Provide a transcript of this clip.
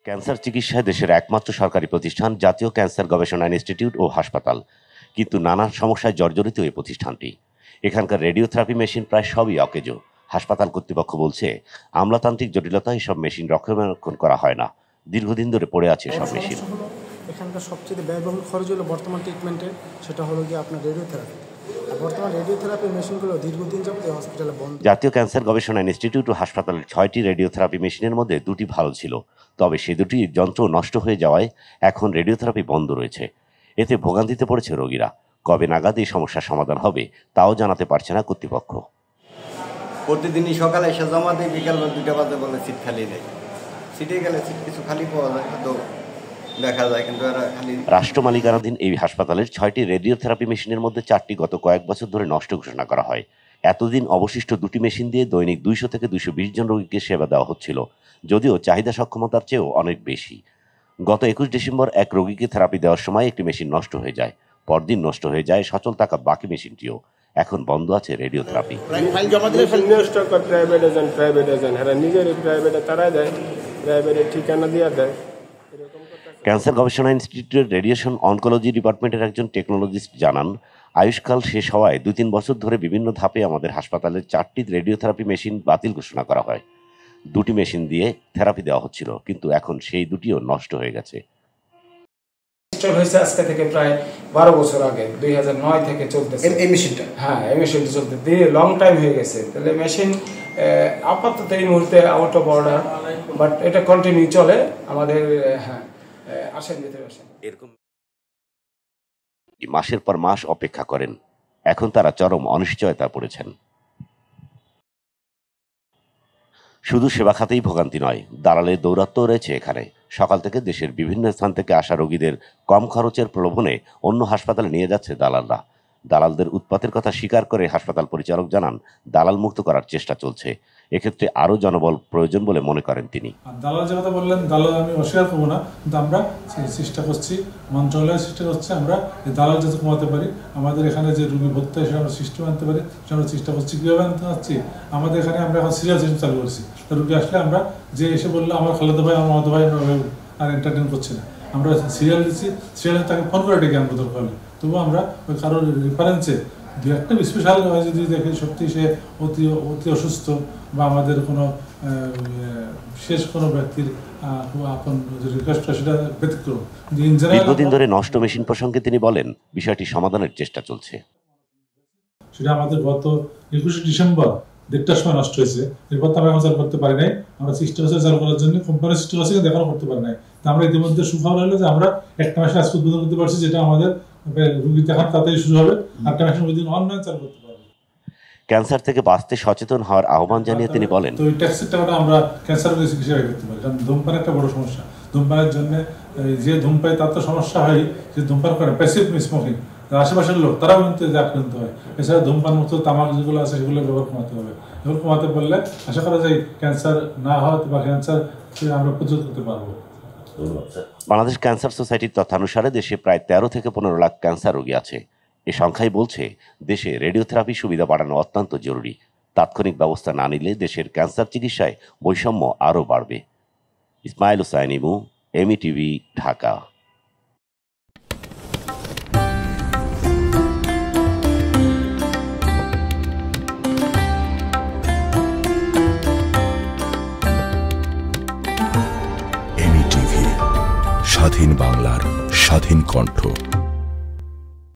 Cancer চিকিৎসায় দেশের একমাত্র সরকারি প্রতিষ্ঠান জাতীয় ক্যান্সার গবেষণা ইনস্টিটিউট ও হাসপাতাল, কিন্তু নানা সমস্যায় জর্জরিত এই প্রতিষ্ঠানটি। এখানকার রেডিওথেরাপি মেশিন প্রায় সবই অকেজো। হাসপাতাল কর্তৃপক্ষ বলছে, আমলাতান্ত্রিক জটিলতা এসব মেশিন রক্ষণাবেক্ষণ করা হয় না, দীর্ঘদিন ধরে পড়ে আছে সব মেশিন। এখানকার সবচেয়ে ব্যয়বহুল খরচ হলো বর্তমান ট্রিটমেন্টের, সেটা হলো কি আপনার রেডিওথেরাপি। বর্তমান রেডিওথেরাপি মেশিনগুলো দীর্ঘদিন যাবত হসপিটালে বন্ধ। জাতীয় ক্যান্সার গবেষণা ইনস্টিটিউট ও হাসপাতালের 6টি রেডিওথেরাপি মেশিনের মধ্যে 2টি ভালো ছিল, তবে সে দুটি যন্ত্র নষ্ট হয়ে যাওয়ায় এখন রেডিওথেরাপি বন্ধ রয়েছে। এতে ভোগান্তিতে পড়েছে রোগীরা। কবে নাগাদ এই সমস্যার সমাধান হবে তাও জানাতে পারছে না কর্তৃপক্ষ। প্রতিদিনই সকালে এসে জমা দিই, বিকাল 2টা বাজে বলে সিট খালি নেই। সিটে গেলে সিট কিছু খালি পাওয়া যায়, তো দেখা যায়, কিন্তু এরা খালি। রাষ্ট্র মালিকানাধীন এই হাসপাতালের 6টি রেডিওথেরাপি মেশিনের মধ্যে 4টি গত কয়েক বছর ধরে নষ্ট ঘোষণা করা হয়। এতদিন অবশিষ্ট 2টি মেশিন দিয়ে দৈনিক 200 থেকে 220 জন রোগীকে সেবা দেওয়া হচ্ছিল, যদিও চাহিদা সক্ষমতার চেয়েও অনেক বেশি। গত 21 ডিসেম্বর এক রোগীকে থেরাপি দেওয়ার সময় একটি মেশিন নষ্ট হয়ে যায়। পরদিন নষ্ট হয়ে যায় সচল থাকা বাকি মেশিনটিও। এখন বন্ধ আছে রেডিওথেরাপি। ক্যান্সার গবেষণা ইনস্টিটিউটের রেডিয়েশন অনকোলজি ডিপার্টমেন্টের একজন টেকনোলজিস্ট জানান, আয়ুষ্কাল শেষ হওয়ায় 2-3 বছর ধরে বিভিন্ন ধাপে আমাদের হাসপাতালের 4টি রেডিওথেরাপি মেশিন বাতিল ঘোষণা করা হয়। 2টি মেশিন দিয়ে থেরাপি দেওয়া হচ্ছিল, কিন্তু এখন সেই দুটিও নষ্ট হয়ে গেছে। হয়েছে আজকে থেকে প্রায় 12 বছর আগে, 2009 থেকে চলতেছে এই মেশিনটা। হ্যাঁ, এই মেশিনটা চলতে লং টাইম হয়ে গেছে। তাহলে মেশিন আপাতত এই মুহূর্তে আউট অফ অর্ডার, বাট এটা কন্টিনিউ চলে আমাদের। হ্যাঁ, আসেন, ভিতরে আসেন। এরকম মাসের পর মাস অপেক্ষা করেন, এখন তারা চরম অনিশ্চয়তা পড়েছেন। শুধু সেবা খাতেই ভোগান্তি নয়, দালালের দৌরাত্ম্য রয়েছে এখানে। সকাল থেকে দেশের বিভিন্ন স্থান থেকে আসা রোগীদের কম খরচের প্রলোভনে অন্য হাসপাতালে নিয়ে যাচ্ছে দালালরা। দালালদের উৎপাতের কথা স্বীকার করে হাসপাতাল পরিচালক জানান, দালাল মুক্ত করার চেষ্টা চলছে। এক্ষেত্রে আরও জনবল প্রয়োজন বলে মনে করেন তিনি। দালাল যে কথা বললেন, দালাল আমি অস্বীকার করবো না, কিন্তু আমরা চেষ্টা করছি, মন্ত্রণালয় চেষ্টা করছে আমরা দালাল যাতে কমাতে পারি। আমাদের এখানে যে রোগী ভর্তি হয় সেটা আমরা সিস্টেম আনতে পারি, সেটা আমরা চেষ্টা করছি। কীভাবে আনতে পারছি? আমাদের এখানে আমরা এখন সিরিয়াল সিস্টেম চালু করছি। রোগী আসলে আমরা যে এসে বললো আমার খালেদা ভাই, আমার মামাতো ভাই, আর এন্টারটেন করছি না, আমরা সিরিয়াল দিচ্ছি। সিরিয়ালে তাকে ফোন করে ডেকে আনবো দরকার হলে। তবুও আমরা ওই কারোর রেফারেন্সে দু একটা স্পেশাল হয় যদি দেখে সত্যি সে অতি অসুস্থ বা আমাদের কোনো শেষ কোনো ব্যক্তির আপন রিকোয়েস্ট সেটা ব্যতিক্রম। দীর্ঘদিন ধরে নষ্ট মেশিন প্রসঙ্গে তিনি বলেন, বিষয়টি সমাধানের চেষ্টা চলছে। সেটা আমাদের গত 21 ডিসেম্বর 1টার সময় নষ্ট হয়েছে। এরপর তো আমরা এখন চালু করতে পারি নাই। আমরা চেষ্টা করছি চালু করার জন্য, কোম্পানির চেষ্টা করছি, কিন্তু এখনো করতে পারি নাই। তো আমরা ইতিমধ্যে সুখবর হলো যে আমরা একটা মেশিন আজকে উদ্বোধন করতে পারছি, যেটা আমাদের রোগী দেখার তাড়াতাড়ি শুরু হবে। একটা মেশিন ওই দিন অনলাইন চালু করতে পারবো। ক্যান্সার থেকে বাঁচতে সচেতন হওয়ার আহ্বান জানিয়ে তিনি বলেন, তো এই ট্যাক্সের টাকাটা আমরা ক্যান্সার রোগী চিকিৎসা করতে পারি, কারণ ধূমপান একটা বড় সমস্যা। ধূমপানের জন্য যে ধূমপায় তার তো সমস্যা হয়, যে ধূমপান করে প্যাসিভ স্মোকিং, আশেপাশের লোক তারাও কিন্তু আক্রান্ত হয়। এছাড়া ধূমপান মুক্ত তামাক যেগুলো আছে সেগুলো ব্যবহার কমাতে হবে। এগুলো কমাতে পারলে আশা করা যায় ক্যান্সার না হওয়া বা ক্যান্সার আমরা প্রতিরোধ করতে পারবো। বাংলাদেশ ক্যান্সার সোসাইটির তথ্যানুসারে দেশে প্রায় 13 থেকে 15 লাখ ক্যান্সার রোগী আছে। এ সংখ্যাই বলছে দেশে রেডিওথেরাপি সুবিধা বাড়ানো অত্যন্ত জরুরি। তাৎক্ষণিক ব্যবস্থা না নিলে দেশের ক্যান্সার চিকিৎসায় বৈষম্য আরও বাড়বে। ইসমাইল হুসাইন ইমু, এমইটিভি, ঢাকা। এমইটিভি, স্বাধীন বাংলার স্বাধীন কণ্ঠ।